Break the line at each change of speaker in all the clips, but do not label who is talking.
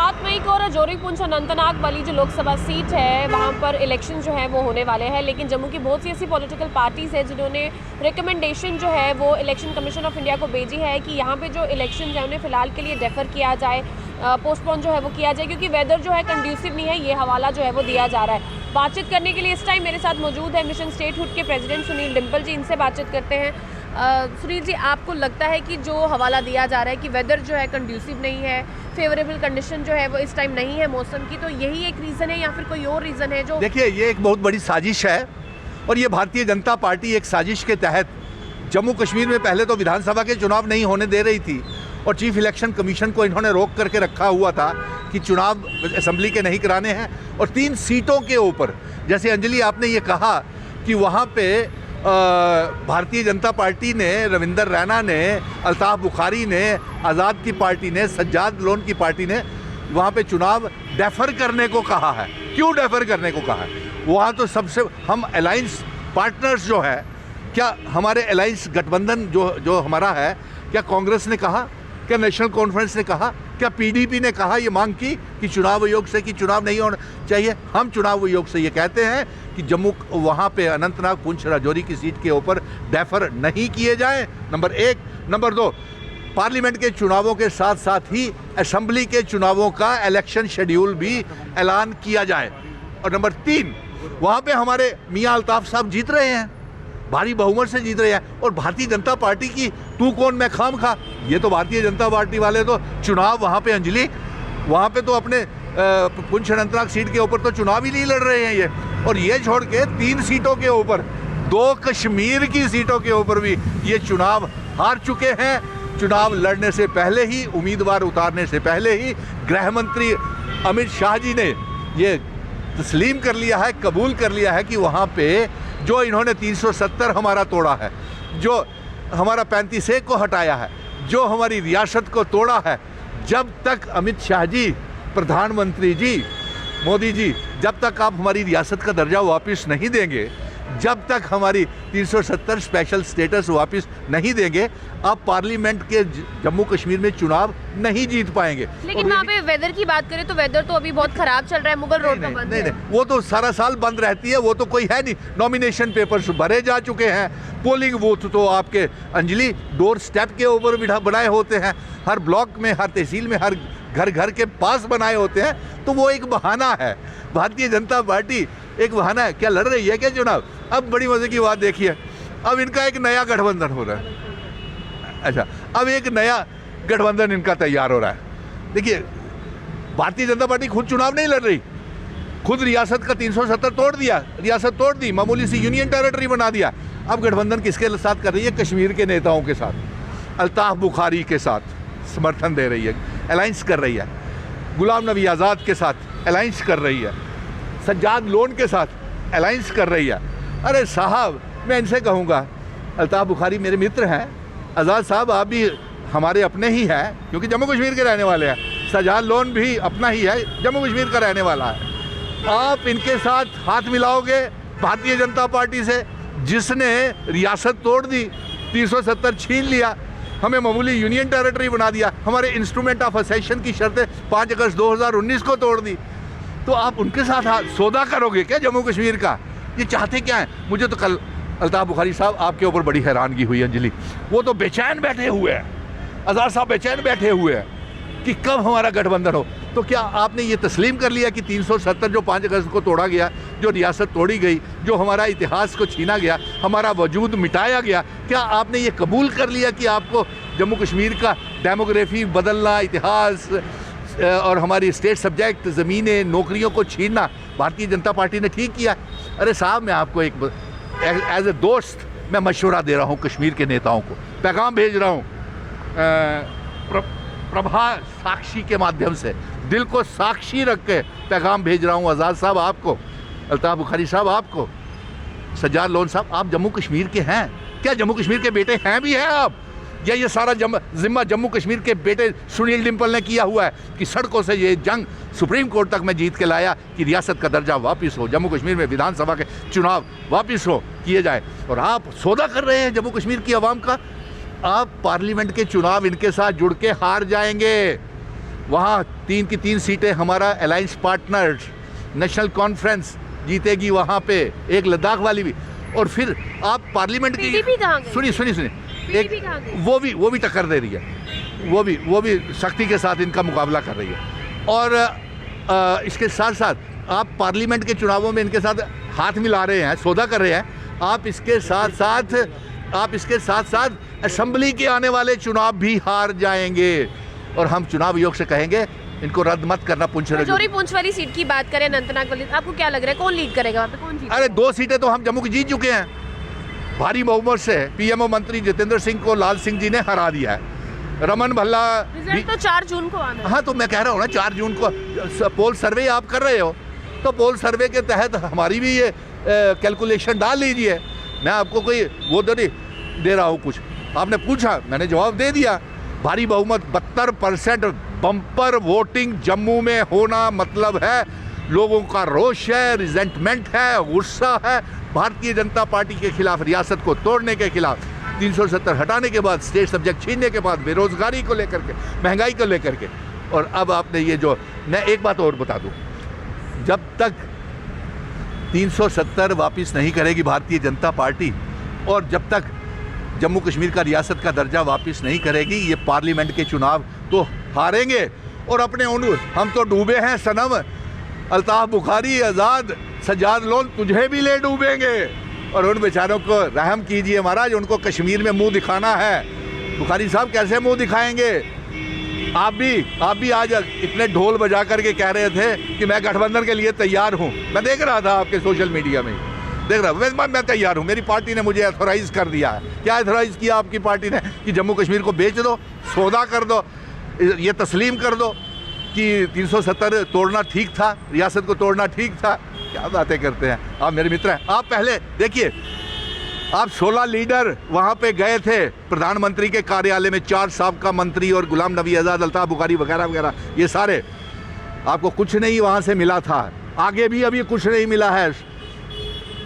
7 मई को राजौरी, पुंछ, अनंतनाग वाली जो लोकसभा सीट है वहाँ पर इलेक्शन जो है वो होने वाले हैं, लेकिन जम्मू की बहुत सी ऐसी पॉलिटिकल पार्टीज़ है जिन्होंने रिकमेंडेशन जो है वो इलेक्शन कमीशन ऑफ इंडिया को भेजी है कि यहाँ पे जो इलेक्शन है उन्हें फ़िलहाल के लिए डेफर किया जाए, पोस्टपोन जो है वो किया जाए, क्योंकि वेदर जो है कंड्यूसिव नहीं है। ये हवाला जो है वो दिया जा रहा है। बातचीत करने के लिए इस टाइम मेरे साथ मौजूद है मिशन स्टेटहुड के प्रेसिडेंट सुनील डिम्पल जी। इनसे बातचीत करते हैं। सुनील जी, आपको लगता है कि जो हवाला दिया जा रहा है कि वेदर जो है कंड्यूसिव नहीं है, फेवरेबल कंडीशन जो है वो इस टाइम नहीं है मौसम की, तो यही एक रीज़न है या फिर कोई और रीज़न है? जो
देखिए, ये एक बहुत बड़ी साजिश है और ये भारतीय जनता पार्टी एक साजिश के तहत जम्मू कश्मीर में पहले तो विधानसभा के चुनाव नहीं होने दे रही थी और चीफ इलेक्शन कमीशन को इन्होंने रोक करके रखा हुआ था कि चुनाव असेंबली के नहीं कराने हैं। और 3 सीटों के ऊपर, जैसे अंजलि आपने ये कहा कि वहाँ पे भारतीय जनता पार्टी ने, रविंदर रैना ने, अल्ताफ बुखारी ने, आज़ाद की पार्टी ने, सज्जाद लोन की पार्टी ने वहाँ पे चुनाव डेफर करने को कहा है। क्यों डेफर करने को कहा है? वहाँ तो सबसे हम अलायंस पार्टनर्स जो है, क्या हमारे अलायंस गठबंधन जो हमारा है, क्या कांग्रेस ने कहा, क्या नेशनल कॉन्फ्रेंस ने कहा, क्या पीडीपी ने कहा ये मांग की कि चुनाव आयोग से कि चुनाव नहीं होना चाहिए? हम चुनाव आयोग से ये कहते हैं कि जम्मू वहाँ पे अनंतनाग, पुंछ, राजौरी की सीट के ऊपर डेफर नहीं किए जाएं, नंबर 1। नंबर 2, पार्लियामेंट के चुनावों के साथ साथ ही असेंबली के चुनावों का इलेक्शन शेड्यूल भी ऐलान किया जाए। और नंबर 3, वहाँ पे हमारे मियाँ अल्ताफ साहब जीत रहे हैं, भारी बहुमत से जीत रहे हैं, और भारतीय जनता पार्टी की तू कौन मैं खाम खा, ये तो भारतीय जनता पार्टी वाले तो चुनाव वहाँ पे अंजलि, वहाँ पे तो अपने पुंछ अनंतनाग सीट के ऊपर तो चुनाव ही नहीं लड़ रहे हैं ये। और ये छोड़ के 3 सीटों के ऊपर, 2 कश्मीर की सीटों के ऊपर भी ये चुनाव हार चुके हैं। चुनाव लड़ने से पहले ही, उम्मीदवार उतारने से पहले ही गृह मंत्री अमित शाह जी ने ये तस्लीम कर लिया है, कबूल कर लिया है कि वहाँ पे जो इन्होंने 370 हमारा तोड़ा है, जो हमारा 35A को हटाया है, जो हमारी रियासत को तोड़ा है, जब तक अमित शाह जी, प्रधानमंत्री जी, मोदी जी, जब तक आप हमारी रियासत का दर्जा वापस नहीं देंगे, जब तक हमारी 370 स्पेशल स्टेटस वापस नहीं देंगे, आप पार्लियामेंट के जम्मू कश्मीर में चुनाव नहीं जीत पाएंगे।
लेकिन वहाँ पे वेदर की बात करें तो वेदर तो अभी बहुत खराब चल रहा है, मुगल रोड पर बंद है।
नहीं, वो तो सारा साल बंद रहती है, वो तो कोई है नहीं। नॉमिनेशन पेपर्स भरे जा चुके हैं, पोलिंग बूथ तो आपके अंजलि डोर स्टेप के ऊपर बनाए होते हैं, हर ब्लॉक में, हर तहसील में, हर घर के पास बनाए होते हैं। तो वो एक बहाना है, भारतीय जनता पार्टी एक बहाना है। क्या लड़ रही है क्या चुनाव? अब बड़ी मजे की बात देखिए, अब इनका एक नया गठबंधन हो रहा है। अच्छा, अब एक नया गठबंधन इनका तैयार हो रहा है। देखिए, भारतीय जनता पार्टी खुद चुनाव नहीं लड़ रही, खुद रियासत का 370 तोड़ दिया, रियासत तोड़ दी, मामूली सी यूनियन टेरिटरी बना दिया। अब गठबंधन किसके साथ कर रही है? कश्मीर के नेताओं के साथ, अल्ताफ बुखारी के साथ समर्थन दे रही है, अलायंस कर रही है, गुलाम नबी आज़ाद के साथ अलायंस कर रही है, सज्जाद लोन के साथ अलायंस कर रही है। अरे साहब, मैं इनसे कहूँगा, अल्ताफ बुखारी मेरे मित्र हैं, आज़ाद साहब आप भी हमारे अपने ही हैं क्योंकि जम्मू कश्मीर के रहने वाले हैं, सज्जाद लोन भी अपना ही है, जम्मू कश्मीर का रहने वाला है। आप इनके साथ हाथ मिलाओगे भारतीय जनता पार्टी से, जिसने रियासत तोड़ दी, 370 छीन लिया, हमें मामूली यूनियन टेरिटरी बना दिया, हमारे इंस्ट्रूमेंट ऑफ असेशन की शर्तें 5 अगस्त 2019 को तोड़ दी। तो आप उनके साथ सौदा करोगे क्या जम्मू कश्मीर का? ये चाहते क्या हैं? मुझे तो कल अल्ताफ बुखारी साहब आपके ऊपर बड़ी हैरानगी हुई अंजलि, वो तो बेचैन बैठे हुए हैं, आज़ाद साहब बेचैन बैठे हुए हैं कि कब हमारा गठबंधन हो। तो क्या आपने ये तस्लीम कर लिया कि 370 जो 5 अगस्त को तोड़ा गया, जो रियासत तोड़ी गई, जो हमारा इतिहास को छीना गया, हमारा वजूद मिटाया गया, क्या आपने ये कबूल कर लिया कि आपको जम्मू कश्मीर का डेमोग्राफी बदलना, इतिहास और हमारी स्टेट सब्जेक्ट, ज़मीनें, नौकरियों को छीनना भारतीय जनता पार्टी ने ठीक किया? अरे साहब, मैं आपको एक एज ए दोस्त मैं मशवरा दे रहा हूँ, कश्मीर के नेताओं को पैगाम भेज रहा हूँ, प्रभा साक्षी के माध्यम से, दिल को साक्षी रख के पैगाम भेज रहा हूँ। आज़ाद साहब आपको, अल्ताफ बुखारी साहब आपको, सज्जाद लोन साहब, आप जम्मू कश्मीर के हैं क्या? जम्मू कश्मीर के बेटे हैं भी हैं आप? या ये सारा जिम्मा जम्मू कश्मीर के बेटे सुनील डिम्पल ने किया हुआ है कि सड़कों से ये जंग सुप्रीम कोर्ट तक मैं जीत के लाया कि रियासत का दर्जा वापस हो, जम्मू कश्मीर में विधानसभा के चुनाव वापस हो किए जाए, और आप सौदा कर रहे हैं जम्मू कश्मीर की आवाम का। आप पार्लियामेंट के चुनाव इनके साथ जुड़ के हार जाएंगे। वहाँ 3 की 3 सीटें हमारा अलायंस पार्टनर नेशनल कॉन्फ्रेंस जीतेगी वहाँ पे, एक लद्दाख वाली भी। और फिर आप पार्लियामेंट की
PDP कहाँ गई?
सुनिए
PDP कहाँ गई?
वो भी टक्कर दे रही है, वो भी शक्ति के साथ इनका मुकाबला कर रही है। और इसके साथ साथ आप पार्लियामेंट के चुनावों में इनके साथ हाथ मिला रहे हैं, सौदा कर रहे हैं। आप इसके साथ साथ असेंबली के आने वाले चुनाव भी हार जाएंगे। और हम चुनाव आयोग से कहेंगे इनको रद्द मत करना।
राजौरी पुंछ वाली सीट की बात करें, अनंतनाग वाली, आपको क्या लग रहा है कौन लीड करेगा वहाँ पे, कौन जीतेगा?
अरे 2 सीटें तो हम जम्मू की जीत चुके हैं भारी बहुमत से। पीएमओ मंत्री जितेंद्र सिंह को लाल सिंह जी ने हरा दिया है। रमन भल्ला
रिजल्ट तो 4 जून को आना है।
हाँ, तो मैं कह रहा हूँ ना 4 जून को पोल सर्वे आप कर रहे हो, तो पोल सर्वे के तहत हमारी भी ये कैलकुलेशन डाल लीजिए। मैं आपको कोई वो तो नहीं दे रहा हूँ कुछ। आपने पूछा, मैंने जवाब दे दिया। भारी बहुमत 72% बम्पर वोटिंग जम्मू में होना मतलब है लोगों का रोष है, रिजेंटमेंट है, गुस्सा है भारतीय जनता पार्टी के खिलाफ, रियासत को तोड़ने के खिलाफ, 370 हटाने के बाद, स्टेट सब्जेक्ट छीनने के बाद, बेरोजगारी को लेकर के, महंगाई को लेकर के। और अब आपने ये जो, मैं एक बात और बता दूं, जब तक 370 वापस नहीं करेगी भारतीय जनता पार्टी और जब तक जम्मू कश्मीर का रियासत का दर्जा वापस नहीं करेगी, ये पार्लियामेंट के चुनाव तो हारेंगे। और अपने हम तो डूबे हैं सनम, अल्ताफ बुखारी, आज़ाद, सज्जाद लोन तुझे भी ले डूबेंगे। और उन बेचारों को रहम कीजिए महाराज, उनको कश्मीर में मुंह दिखाना है। बुखारी साहब कैसे मुंह दिखाएंगे? आप भी आज इतने ढोल बजा करके कह रहे थे कि मैं गठबंधन के लिए तैयार हूँ। मैं देख रहा था आपके सोशल मीडिया में, देख रहा हूँ, मैं तैयार हूँ। मेरी पार्टी ने मुझे अथोराइज कर दिया है। क्या अथोराइज किया आपकी पार्टी ने? कि जम्मू कश्मीर को बेच दो, सौदा कर दो, ये तस्लीम कर दो कि 370 तोड़ना ठीक था, रियासत को तोड़ना ठीक था। क्या बातें करते हैं आप, मेरे मित्र हैं। आप पहले देखिए, आप 16 लीडर वहाँ पे गए थे प्रधानमंत्री के कार्यालय में, 4 साबका मंत्री और गुलाम नबी आज़ाद, अल्ताफ बुखारी वगैरह वगैरह, ये सारे, आपको कुछ नहीं वहाँ से मिला था। आगे भी अभी कुछ नहीं मिला है।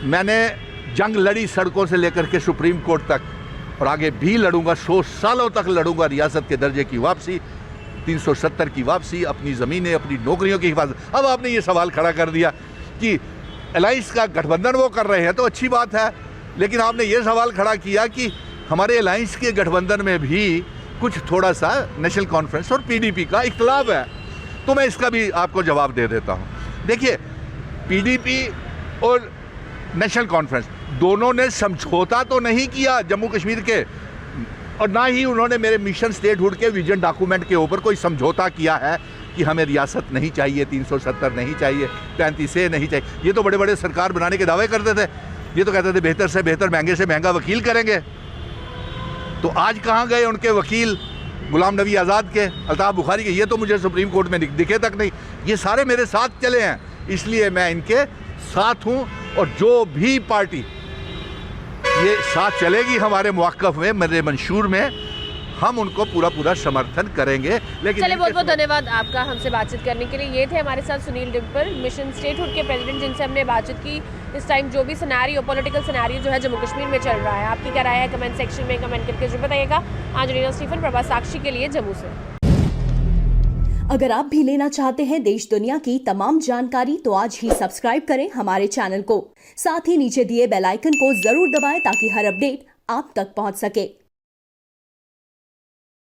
मैंने जंग लड़ी सड़कों से लेकर के सुप्रीम कोर्ट तक, और आगे भी लड़ूंगा, 100 सालों तक लड़ूंगा। रियासत के दर्जे की वापसी, 370 की वापसी, अपनी ज़मीनें, अपनी नौकरियों की हिफाजत। अब आपने ये सवाल खड़ा कर दिया कि अलायंस का गठबंधन वो कर रहे हैं, तो अच्छी बात है, लेकिन आपने ये सवाल खड़ा किया कि हमारे अलायंस के गठबंधन में भी कुछ थोड़ा सा नेशनल कॉन्फ्रेंस और पीडीपी का इख्तलाफ है। तो मैं इसका भी आपको जवाब दे देता हूँ। देखिए, पीडीपी और नेशनल कॉन्फ्रेंस दोनों ने समझौता तो नहीं किया जम्मू कश्मीर के, और ना ही उन्होंने मेरे मिशन स्टेटहुड के विजन डॉक्यूमेंट के ऊपर कोई समझौता किया है कि हमें रियासत नहीं चाहिए, 370 नहीं चाहिए, 35 नहीं चाहिए। ये तो बड़े बड़े सरकार बनाने के दावे करते थे। ये तो कहते थे बेहतर से बेहतर, महंगे से महंगा वकील करेंगे। तो आज कहाँ गए उनके वकील, गुलाम नबी आज़ाद के, अल्ताफ बुखारी के? ये तो मुझे सुप्रीम कोर्ट में दिखे तक नहीं। ये सारे मेरे साथ चले हैं, इसलिए मैं इनके साथ हूँ। और जो भी पार्टी ये साथ चलेगी हमारे मौक़िफ़ में, मेरे मंशूर में, हम उनको पूरा समर्थन करेंगे। लेकिन
चलिए, बहुत बहुत धन्यवाद आपका हमसे बातचीत करने के लिए। ये थे हमारे साथ सुनील डिम्पल, मिशन स्टेटहुड के प्रेसिडेंट, जिनसे हमने बातचीत की। इस टाइम जो भी सिनेरियो, पॉलिटिकल सिनेरियो जो है जम्मू कश्मीर में चल रहा है, आपकी क्या राय है कमेंट सेक्शन में कमेंट करके जरूर बताइएगा। एंजेलिना स्टीफन, प्रभात साक्षी के लिए जम्मू से।
अगर आप भी लेना चाहते हैं देश दुनिया की तमाम जानकारी, तो आज ही सब्सक्राइब करें हमारे चैनल को। साथ ही नीचे दिए बेल आइकन को जरूर दबाएं ताकि हर अपडेट आप तक पहुंच सके।